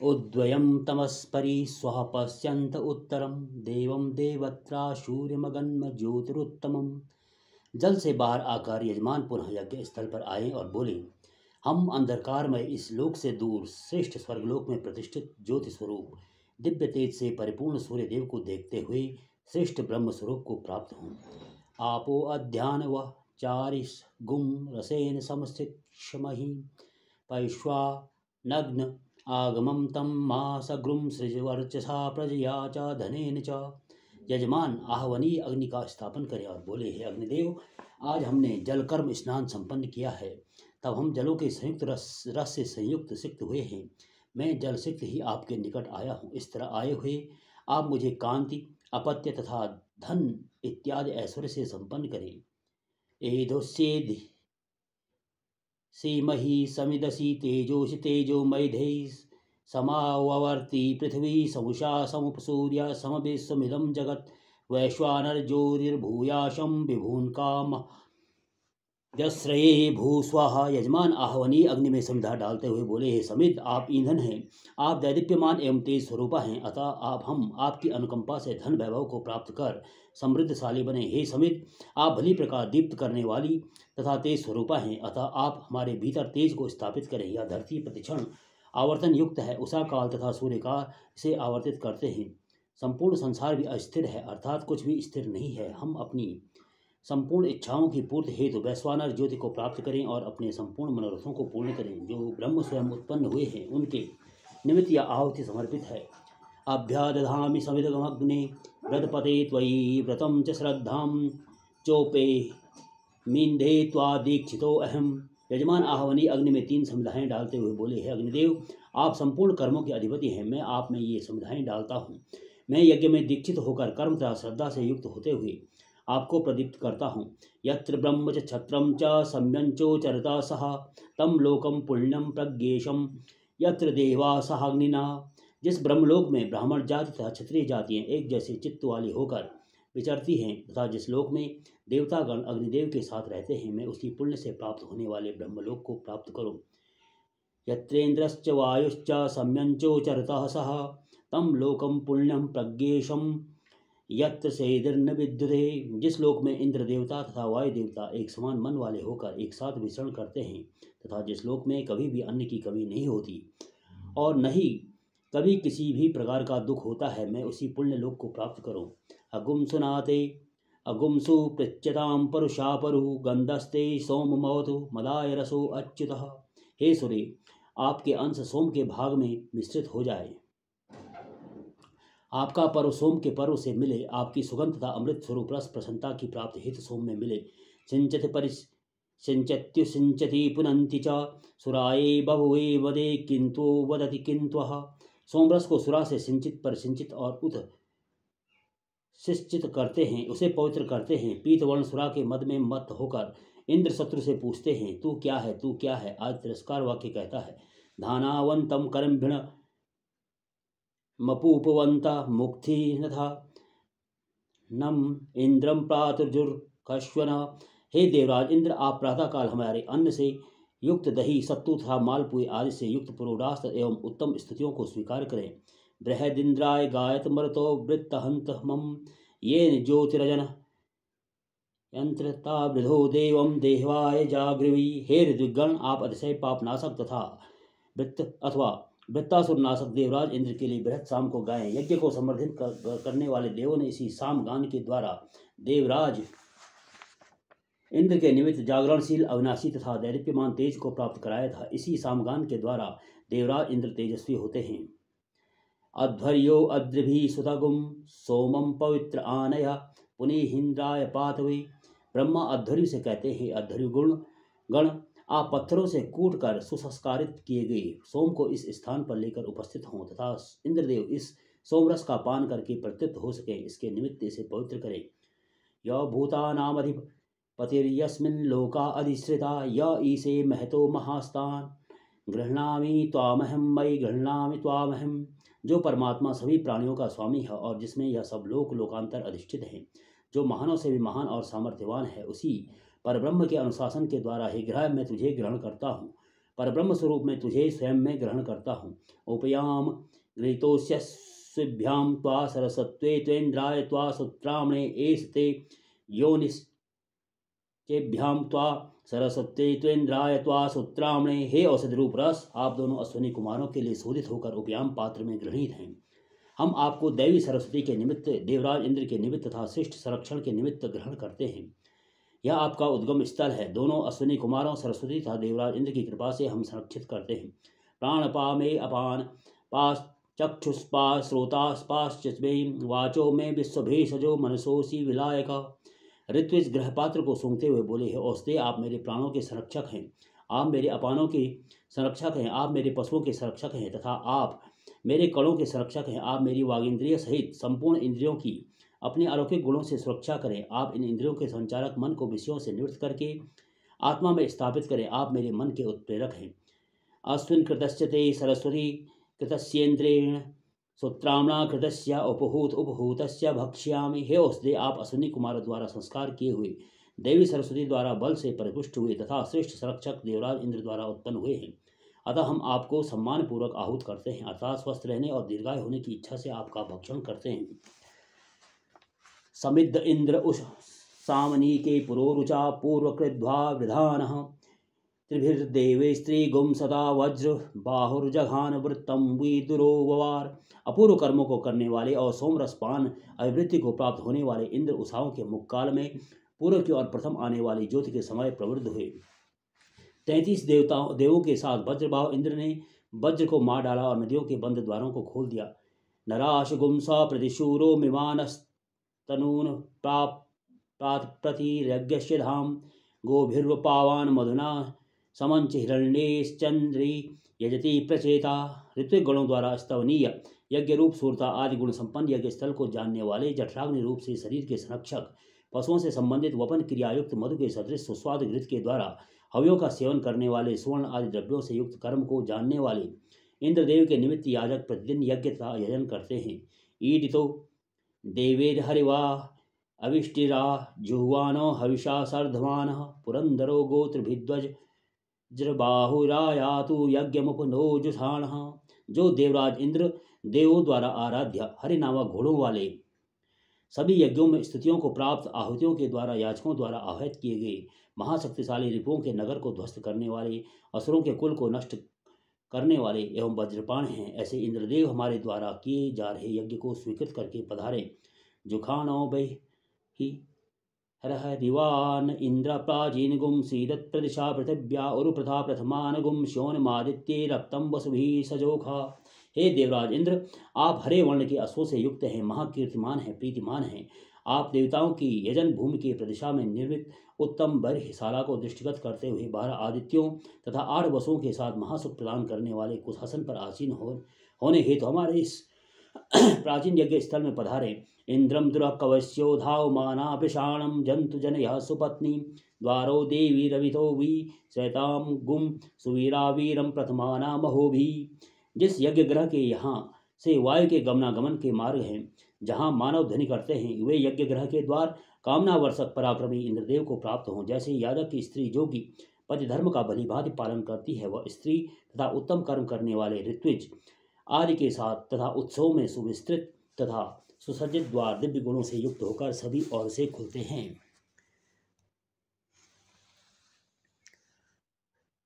उद्वयं तमस्परि स्वः पश्यन्त उत्तरम देवं देवत्रा सूर्यमगन्म ज्योतिरुत्तमम्। जल से बाहर आकर यजमान पुनः यज्ञ स्थल पर आए और बोले, हम अंधकार में इस लोक से दूर श्रेष्ठ स्वर्गलोक में प्रतिष्ठित ज्योति स्वरूप दिव्य तेज से परिपूर्ण सूर्य देव को देखते हुए श्रेष्ठ ब्रह्म स्वरूप को प्राप्त हों। आपो अध्यान व चारिस गुम रसेन समस्थित क्षमहि पैश्वा नग्न आगमम तम मासगृम सृजवर्चसा प्रजया च धनेन च। यजमान आह्वनीय अग्नि का स्थापन करें और बोले, हे अग्निदेव, आज हमने जल कर्म स्नान संपन्न किया है, तब हम जलों के संयुक्त रस से संयुक्त सिक्त हुए हैं। मैं जल सिक्त ही आपके निकट आया हूँ। इस तरह आए हुए आप मुझे कांति, अपत्य तथा धन इत्यादि ऐश्वर्य से संपन्न करें। एदोस्येधि सीमहि समिदसि तेजोषि तेजो मैधै समावर्ती पृथ्वी समुषा समुपसूर्य समविश्वमिदं जगत् वैश्वानर ज्योतिर्भूयाशं विभून काम यश्रये भूस्वाहा। यजमान आह्वनीय अग्नि में समिधा डालते हुए बोले, हे समिध, आप ईंधन हैं, आप दैदीप्यमान एवं तेज स्वरूपा हैं, अतः हम आपकी अनुकंपा से धन वैभव को प्राप्त कर समृद्धशाली बने। हे समिध, आप भली प्रकार दीप्त करने वाली तथा तेज स्वरूपा हैं, अतः आप हमारे भीतर तेज को स्थापित करें। यह धरती प्रतिक्षण आवर्तन युक्त है, उषा काल तथा सूर्य काल से आवर्तित करते हैं। संपूर्ण संसार भी अस्थिर है, अर्थात कुछ भी स्थिर नहीं है। हम अपनी संपूर्ण इच्छाओं की पूर्ति हेतु वैश्वानर ज्योति को प्राप्त करें और अपने संपूर्ण मनोरथों को पूर्ण करें। जो ब्रह्म स्वयं उत्पन्न हुए हैं उनके निमित्त या आहुति समर्पित है। अभ्यादधामि समिदगमग्ने व्रतपते त्वयि व्रतं च श्रद्धां चोपे मींधे त्वादीक्षितो अहम। यजमान आह्वनीय अग्नि में 3 समिधाएं डालते हुए बोले, हे अग्निदेव, आप संपूर्ण कर्मों के अधिपति हैं, मैं आप में ये समिधाएं डालता हूँ। मैं यज्ञ में दीक्षित होकर कर्म तथा श्रद्धा से युक्त होते हुए आपको प्रदीप्त करता हूँ। यत्र ब्रह्म च क्षत्रम च सम्यंचोचरता सह तम लोकम पुण्यम प्रज्ञेशम यत्र देवा सहाग्निना। जिस ब्रह्मलोक में ब्राह्मण जाति तथा क्षत्रिय जातियाँ एक जैसे चित्त वाली होकर विचरती हैं तथा जिस लोक में देवतागण अग्निदेव के साथ रहते हैं, मैं उसी पुण्य से प्राप्त होने वाले ब्रह्मलोक को प्राप्त करूँ। यत्रेन्द्रश्च वायुश्च सम्यंचोचरतः सह तम लोकम पुण्यम प्रज्ञेशम यत्र सेदिर्न विद्युते। जिस लोक में इंद्र देवता तथा वायु देवता एक समान मन वाले होकर एक साथ विचरण करते हैं तथा जिस लोक में कभी भी अन्न की कमी नहीं होती और न ही कभी किसी भी प्रकार का दुख होता है, मैं उसी पुण्य लोक को प्राप्त करूं। अगुम सुनाते अगुमसु पृच्यताम परुषा परु गंधस्ते सोम मवतु मदाय रसो अच्युतः। हे सूर्य, आपके अंश सोम के भाग में मिश्रित हो जाए, आपका पर्व सोम के पर्व से मिले, आपकी सुगंध तथा अमृत स्वरूप रस प्रसन्नता की प्राप्ति हेतु सोम में मिले। सिंचति परिसिंचत्यु सिंचति पुनंति च सुराये बभुवे वदे किंतु वदति किंत्वः। सोमरस को सुरा से सिंचित परिसिंचित और उत शिष्टित करते हैं, उसे पवित्र करते हैं। पीतवर्ण सुरा के मद में मत होकर इंद्र शत्रु से पूछते हैं, तू क्या है, तू क्या है। आज तिरस्कार वाक्य कहता है, धानावंतम कर्मभिण मपूपवंता मुक्ति नथा नम इंद्रम प्रातुर्जुर्कश्वन। हे देवराज इंद्र, आप प्रातःकाल हमारे अन्न से युक्त दही, सत्तू तथा मालपुए आदि से युक्त पुरोडास्त एवं उत्तम स्तुतियों को स्वीकार करें। बृहदिंद्राय गायत मरतो वृत्तहंत मम ये ज्योतिरजन यंत्रता वृधो देवम देहवाय जागृवी। हे ऋद्विगण, आप अतिशय पापनाशक तथा वृत्त अथवा वृत्तासुर नाशक देवराज इंद्र के लिए बृहत शाम को गाएं। यज्ञ को समर्थित करने वाले देवों ने इसी शाम गान के द्वारा देवराज इंद्र के निमित्त जागरणशील अविनाशी तथा दैदीप्यमान तेज को प्राप्त कराया था। इसी शाम गान के द्वारा देवराज इंद्र तेजस्वी होते हैं। अध्वर्यो अद्रिभि सुतगुम सोमम पवित्र आनय पुनिहिंद्राय पातवे। ब्रह्मा अध्वर्यु से कहते हैं, अध्वर्यु गण, आप पत्थरों से कूट कर सुसंस्कारित किए गए सोम को इस स्थान पर लेकर उपस्थित हों तथा इंद्रदेव इस सोमरस का पान करके प्रतृप्त हो सके, इसके निमित्त इसे पवित्र करें। य भूतानामधिपतिर्यस्मिन् लोका अधिश्रिता य ईशे महतो महास्तान गृह्णामि त्वामहं मयि गृह्णामि त्वामहं। जो परमात्मा सभी प्राणियों का स्वामी है और जिसमें यह सब लोक लोकांतर अधिष्ठित हैं, जो महानों से भी महान और सामर्थ्यवान है, उसी परब्रह्म के अनुशासन के द्वारा हे ग्रह मैं तुझे ग्रहण करता हूँ। पर ब्रह्म स्वरूप में तुझे स्वयं में ग्रहण करता हूँ। उपयाम गृहीतोऽस्याभ्यां त्वा सरस्वत्वे त्वेन्द्राय त्वा सुत्रामणे एस्ते योनिश्चेभ्यां त्वा सरस्वत्वे त्वेन्द्राय त्वा सुत्रामणे। हे औषधि रूप रस, आप दोनों अश्विनी कुमारों के लिए शोधित होकर उपयाम पात्र में गृहीत हैं। हम आपको दैवी सरस्वती के निमित्त, देवराज इंद्र के निमित्त तथा श्रेष्ठ संरक्षण के निमित्त ग्रहण करते हैं। यह आपका उद्गम स्थल है। दोनों अश्विनी कुमारों सरस्वती तथा देवराज इंद्र की कृपा से हम संरक्षित करते हैं। प्राणपा में अपान, पास चक्षुष्पा श्रोतास्पाश्चमे, वाचो में विश्वभेषजो मनसोसी विलायका। ऋत्विज ग्रहपात्र को सूंघते हुए बोले, हे औषधे, आप मेरे प्राणों के संरक्षक हैं, आप मेरे अपानों के संरक्षक हैं, आप मेरे पशुओं के संरक्षक हैं तथा आप मेरे कणों के संरक्षक हैं। आप मेरी वागेंद्रिय सहित संपूर्ण इंद्रियों की अपने अलौकिक गुणों से सुरक्षा करें। आप इन इंद्रियों के संचालक मन को विषयों से निवृत्त करके आत्मा में स्थापित करें। आप मेरे मन के उत्प्रेरक हैं। अश्विन कृतस्य ते सरस्वती कृतस्येन्द्रेण सूत्रामणा कृतस्य उपहूतस्य भक्ष्यामि। हे औषधे, आप अश्विनी कुमार द्वारा संस्कार किए हुए देवी सरस्वती द्वारा बल से परिपुष्ट हुए तथा श्रेष्ठ संरक्षक देवराज इंद्र द्वारा उत्पन्न हुए हैं। अतः हम आपको सम्मान पूर्वक आहूत करते हैं, अर्थात स्वस्थ रहने और दीर्घाय होने की इच्छा से आपका भक्षण करते हैं। समिद्ध इंद्र उष सामनी के पुरोरुचा पूर्वकृद्वा विधानः त्रिभिर्देवे स्त्रीगुम सदा वज्र बाहुर्जघान वृत्तम विदुरो ववार। अपूर्व कर्मों को करने वाले और सोमरसपान अभिवृत्ति को प्राप्त होने वाले इंद्र उषाओं के मुखकाल में पूर्व की ओर प्रथम आने वाली ज्योति के समय प्रवृत्त हुए। 33 देवों के साथ वज्रबाहु इंद्र ने वज्र को मार डाला और नदियों के बंद द्वारों को खोल दिया। नराश गुमसा प्रतिशूरो मिमानस्तनून प्रतिरज्ञस्य धाम गोभिर्वपावान मधुना समंच हिरण्येश्चंद्री यजति प्रचेता। ऋत्विक गणों द्वारा स्तवनीय यज्ञ रूप सूरता आदि गुण संपन्न यज्ञ स्थल को जानने वाले जठराग्नि रूप से शरीर के संरक्षक, पशुओं से संबंधित वपन क्रियायुक्त मधु के सदृश सुस्वाद घृत के द्वारा हव्यों का सेवन करने वाले, स्वर्ण आदि द्रव्यों से युक्त कर्म को जानने वाले इंद्रदेव के निमित्त याजक प्रतिदिन यज्ञ का आयोजन करते हैं। ईडितो देवेर हरिवा अविष्टिरा जुह्वानो हविषा सर्धमान पुरंदरो गोत्रभिध्वज जबाहुरायातु यज्ञमुपनोजुषाण। जो देवराज इंद्र देवों द्वारा आराध्य हरिनामक घोड़ों वाले सभी यज्ञों में स्तुतियों को प्राप्त आहुतियों के द्वारा याचकों द्वारा आहत किए गए महाशक्तिशाली रिपुओं के नगर को ध्वस्त करने वाले, असुरों के कुल को नष्ट करने वाले एवं वज्रपाण हैं। ऐसे इंद्रदेव हमारे द्वारा किए जा रहे यज्ञ को स्वीकृत करके पधारे। जुखानो बै ही हर दिवान इंद्र प्राचीन गुम सीरत प्रदिशा पृथिव्या उरुप्रथा प्रथमान गुम श्योनमादित्ये रक्तम वसुभी सजोखा। हे देवराज इंद्र, आप हरे वर्ण के अश्वों से युक्त हैं, महाकीर्तिमान हैं, प्रीतिमान हैं। आप देवताओं की यजन भूमि के प्रदिशा में निर्मित उत्तम बर्हिशाला को दृष्टिगत करते हुए 12 आदित्यों तथा 8 वसुओं के साथ महासुख प्रदान करने वाले कुशासन पर आसीन होने हेतु हमारे इस प्राचीन यज्ञ स्थल में पधारे। इंद्रम दुरः कवस्यो धावमाना पिषाणम जंतु जनयः सुपत्नी द्वारो देवी रवितो वी शैताम गुम सुवीरा वीरम प्रथमाना महोभी। जिस यज्ञ ग्रह के यहाँ से वायु के गमनागमन के मार्ग हैं, जहाँ मानव ध्वनि करते हैं, वे यज्ञ ग्रह के द्वार कामना वर्षक पराक्रमी इंद्रदेव को प्राप्त हों। जैसे याजक की स्त्री जो कि पति धर्म का भलीभांति पालन करती है, वह स्त्री तथा उत्तम कर्म करने वाले ऋत्विज आदि के साथ तथा उत्सव में सुविस्तृत तथा सुसज्जित द्वार दिव्य गुणों से युक्त होकर सभी ओर से खुलते हैं।